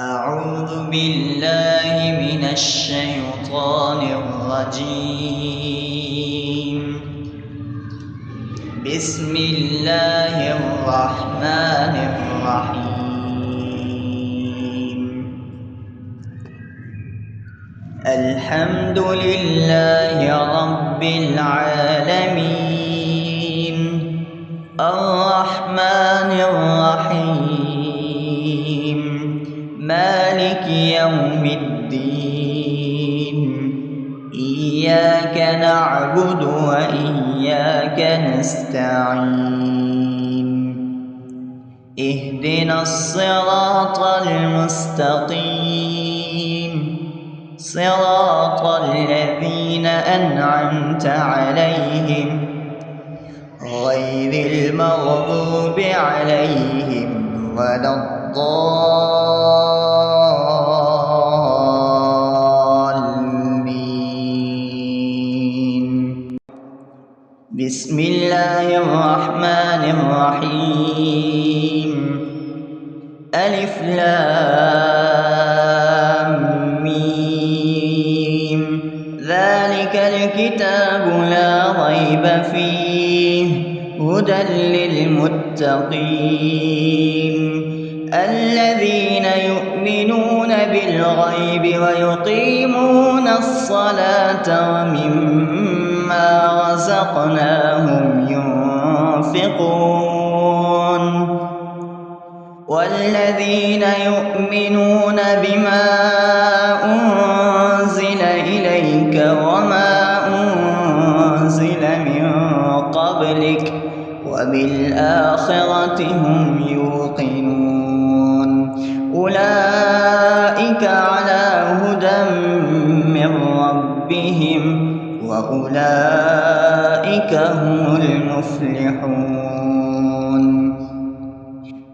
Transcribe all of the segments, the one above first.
أعوذ بالله من الشيطان الرجيم. بسم الله الرحمن الرحيم. الحمد لله رب العالمين، الرحمن الرحيم، مالك يوم الدين. إياك نعبد وإياك نستعين. اهدنا الصراط المستقيم، صراط الذين أنعمت عليهم غير المغضوب عليهم ولا الضالين. بسم الله الرحمن الرحيم. ألف لام ميم. ذلك الكتاب لا ريب فيه هدى للمتقين الذين يؤمنون بالغيب ويقيمون الصلاة ومما رزقناهم ينفقون والذين يؤمنون بما أنزل إليك وما أنزل من قبلك وبالآخرة هم يوقنون أولئك على هدى من ربهم وأولئك هم المفلحون.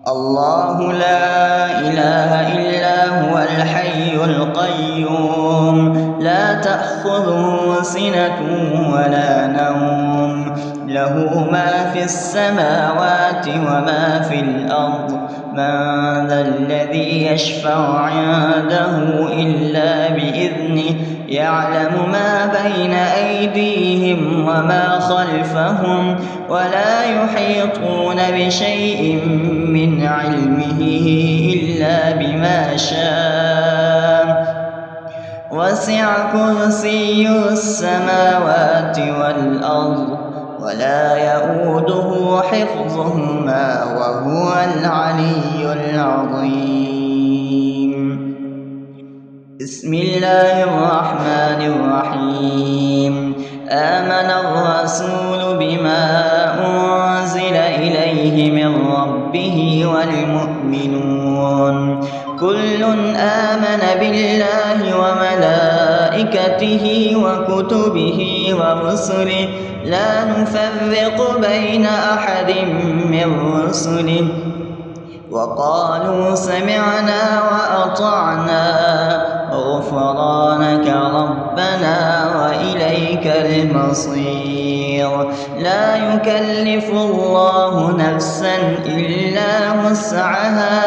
الله لا إله إلا هو الحي القيوم لا تأخذه سنة ولا نوم له ما في السماوات وما في الأرض من ذا الذي يشفع عنده إلا بإذنه يعلم ما بين أيديهم وما خلفهم ولا يحيطون بشيء من علمه إلا بما شاء وسع كرسيه السماوات والأرض ولا يؤوده حفظهما وهو العلي العظيم. بسم الله الرحمن الرحيم. آمن الرسول بما أنزل إليه من ربه والمؤمنون كل آمن بالله وملائكته وكتبه ورسله لا نفرق بين أحد من رسله وقالوا سمعنا وأطعنا غفرانك ربنا وإليك المصير. لا يكلف الله نفسا إلا وسعها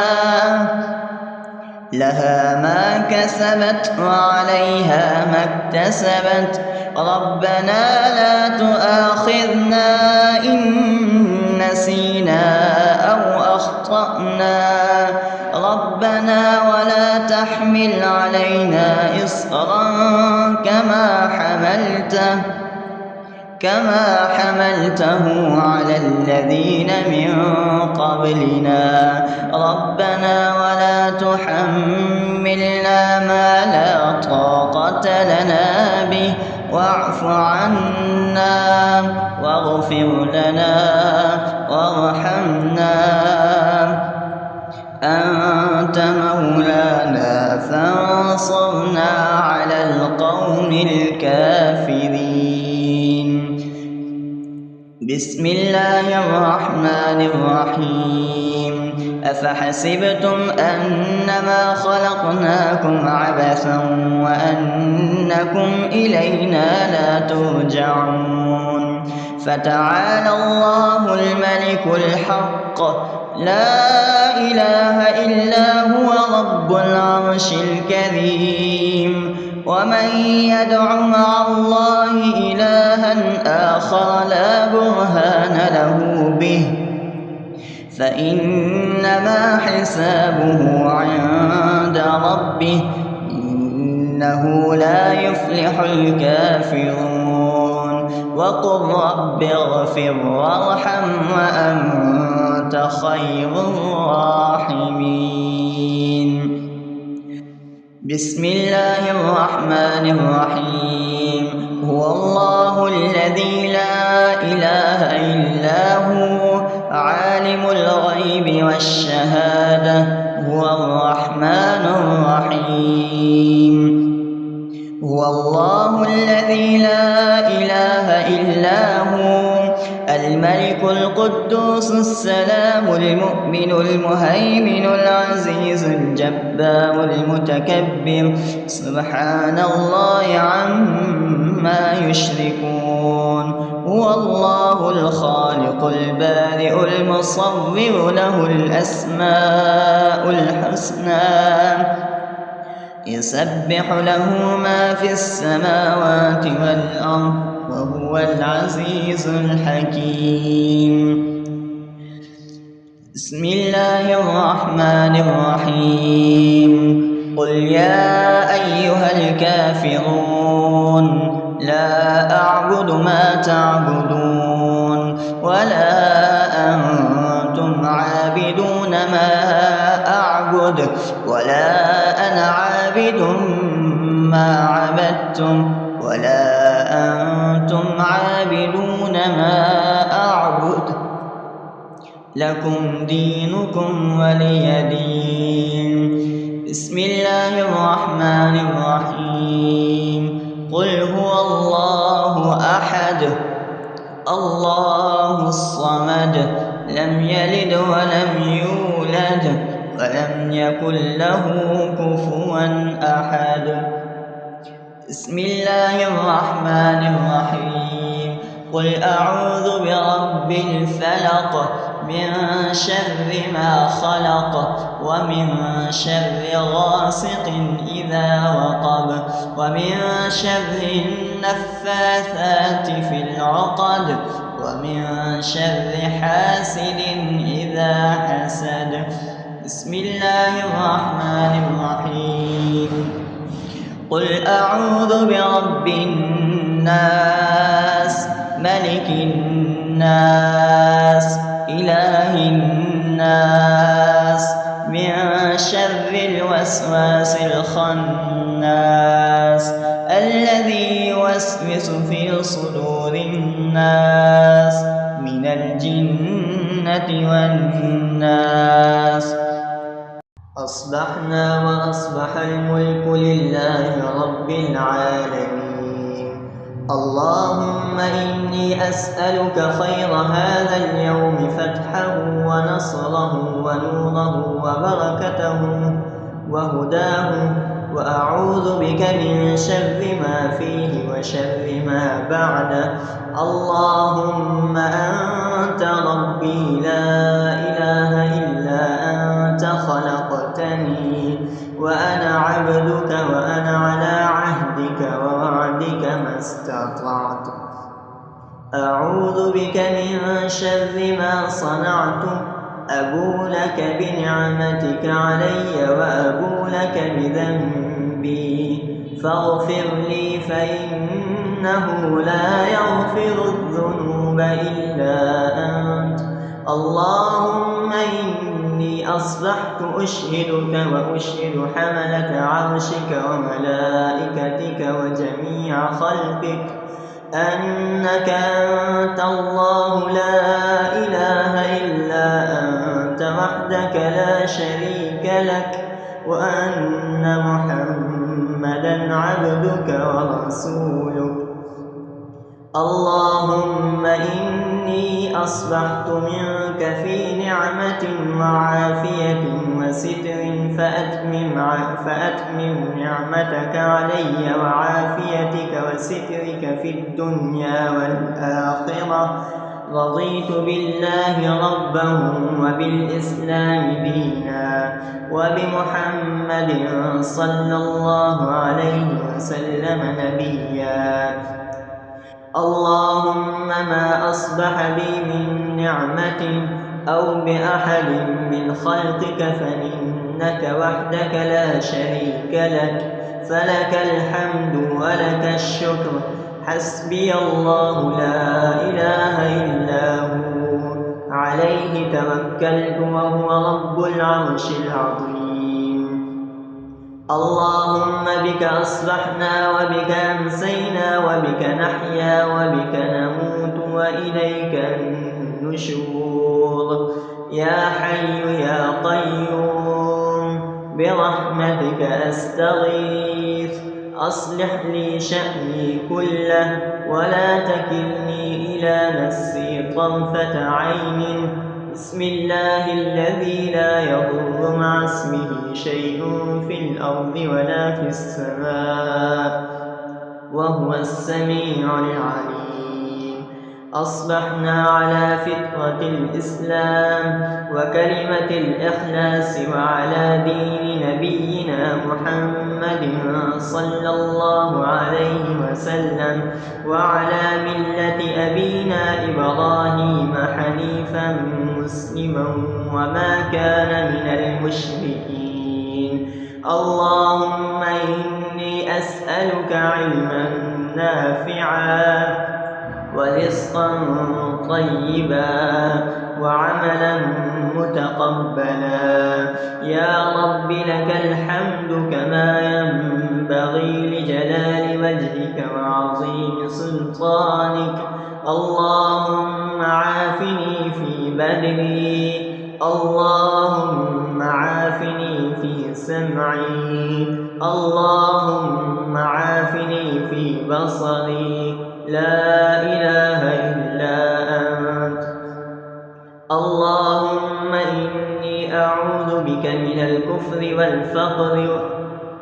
لها ما كسبت وعليها ما اكتسبت ربنا لا تؤاخذنا إن نسينا أو أخطأنا ربنا ولا تحمل علينا إصرا كما حملته على الذين من قبلنا ربنا ولا تحملنا ما لا طاقة لنا به واعف عنا واغفر لنا وارحمنا أنت مولانا فانصرنا على القوم الكافرين. بسم الله الرحمن الرحيم. أفحسبتم أنما خلقناكم عبثا وأنكم إلينا لا ترجعون فتعالى الله الملك الحق لا إله إلا هو رب العرش الكريم. ومن يدع مع الله إلها آخر لا برهان له به فإنما حسابه عند ربه إنه لا يفلح الكافرون. وقل رب اغفر وارحم وأنت خير الراحمين. بسم الله الرحمن الرحيم. هو الله الذي لا إله إلا هو عالم الغيب والشهادة هو الرحمن الرحيم. هو الله الذي لا إله إلا هو الملك القدوس السلام المؤمن المهيمن العزيز الجبار المتكبر سبحان الله عما يشركون. هو الله الخالق البارئ المصور له الأسماء الحسنى يسبح له ما في السماوات والأرض وهو العزيز الحكيم. بسم الله الرحمن الرحيم. قل يا أيها الكافرون لا أعبد ما تعبدون ولا أنتم عابدون ما أعبد ولا أنا عابد ما عبدتم ولا أنتم عابدون ما أعبد لكم دينكم ولي دين. بسم الله الرحمن الرحيم. قل هو الله أحد الله الصمد لم يلد ولم يولد ولم يكن له كفوا أحد. بسم الله الرحمن الرحيم. قل أعوذ برب الفلق من شر ما خلق ومن شر غاسق إذا وقب ومن شر النفاثات في العقد ومن شر حاسد إذا حسد. بسم الله الرحمن الرحيم. قل أعوذ برب الناس ملك الناس إله الناس من شر الوسواس الخناس الذي يوسوس في صدور الناس من الجنة والناس. أصبحنا وأصبح الملك لله رب العالمين. اللهم إني أسألك خير هذا اليوم فتحه ونصره ونوره وبركته وهداه وأعوذ بك من شر ما فيه وشر ما بعده. اللهم أنت ربي لا إله إلا أنت خلقتني وأنا عبدك وأنا على عهدك ووعدك ما استطعت. أعوذ بك من شر ما صنعت أبو لك بنعمتك علي وأبو لك بذنبي فاغفر لي فإنه لا يغفر الذنوب إلا أنت. اللهم إني أصبحت أشهدك وأشهد حملة عرشك وملائكتك وجميع خلقك أنك أنت الله لا إله إلا أنت وحدك لا شريك لك وأن محمدا عبدك ورسولك. اللهم إني أصبحت منك في نعمة وعافية وستر فأتمم نعمتك علي وعافيتك وسترك في الدنيا والآخرة رضيت بالله ربا وبالإسلام دينا وبمحمد صلى الله عليه وسلم نبيا. اللهم ما أصبح بي من نعمة أو بأحد من خلقك فإنك وحدك لا شريك لك، فلك الحمد ولك الشكر. حسبي الله لا إله إلا هو، عليه توكلت وهو رب العرش العظيم. اللهم بك أصبحنا وبك أمسينا وبك نحيا وبك نموت وإليك النشور. يا حي يا قيوم برحمتك أستغيث، أصلح لي شأني كله ولا تكلني إلى نفسي طرفة عين. بسم الله الذي لا يضر مع اسمه شيء في الأرض ولا في السماء وهو السميع العليم. أصبحنا على فطرة الإسلام وكلمة الإخلاص وعلى دين نبينا محمد صلى الله عليه وسلم وعلى ملة أبينا إبراهيم حنيفا مسلما وما كان من المشركين. اللهم إني أسألك علما نافعا ورزقا طيبا وعملا متقبلا. يا رب لك الحمد كما ينبغي لجلال وجهك وعظيم سلطانك. اللهم عافني في بدني، اللهم عافني في سمعي، اللهم عافني في بصري. لا إله إلا أنت. اللهم إني أعوذ بك من الكفر والفقر.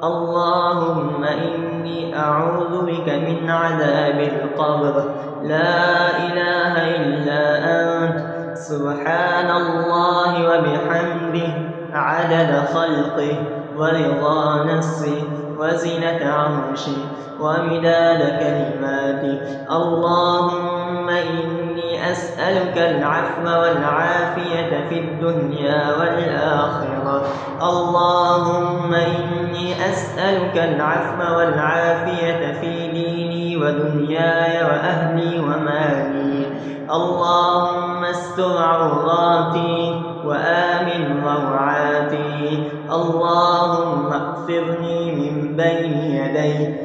اللهم إني أعوذ بك من عذاب القبر. لا إله إلا أنت. سبحان الله وبحمده عدد خلقه ورضا نفسه وزنة عرشه ومداد كلماته. اللهم إني أسألك العفو والعافية في الدنيا والآخرة. اللهم إني أسألك العفو والعافية في ديني ودنياي وأهلي ومالي. اللهم استر عوراتي وآمن روعاتي. اللهم اغفرني من بين يدي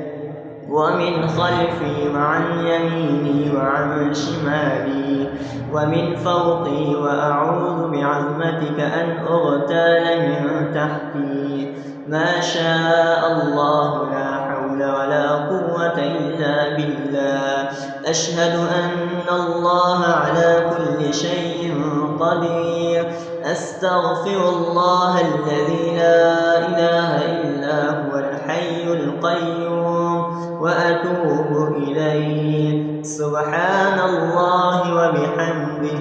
ومن خلفي وعن يميني وعن شمالي ومن فوقي، وأعوذ بعظمتك أن أغتال من تحتي. ما شاء الله لا حول ولا قوة إلا بالله. أشهد أن الله على كل شيء قدير. أستغفر الله الذي لا إله إلا هو الحي القيوم وأتوب إليه. سبحان الله وبحمده،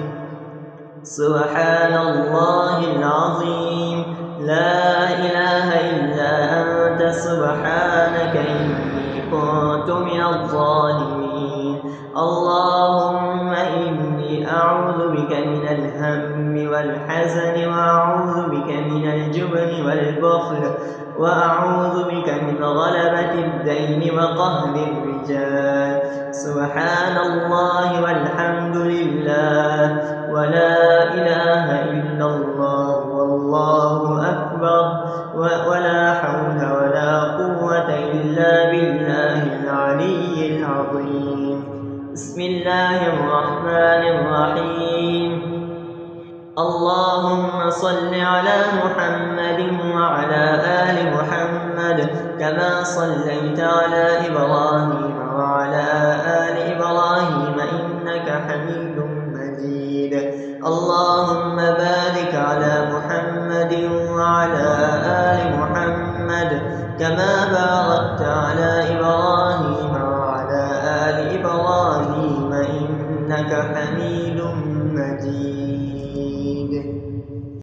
سبحان الله العظيم. لا إله إلا أنت سبحانك إني كنت من الظالمين. اللهم إني أعوذ بك من الهم والحزن وأعوذ بك من الجبن والبخل وأعوذ بك من غلبة الدين وقهر الرجال. سبحان الله والحمد لله ولا إله إلا الله والله أكبر ولا حول ولا قوة إلا بالله العلي العظيم. بسم الله الرحمن الرحيم. اللهم صل على محمد وعلى آل محمد كما صليت على إبراهيم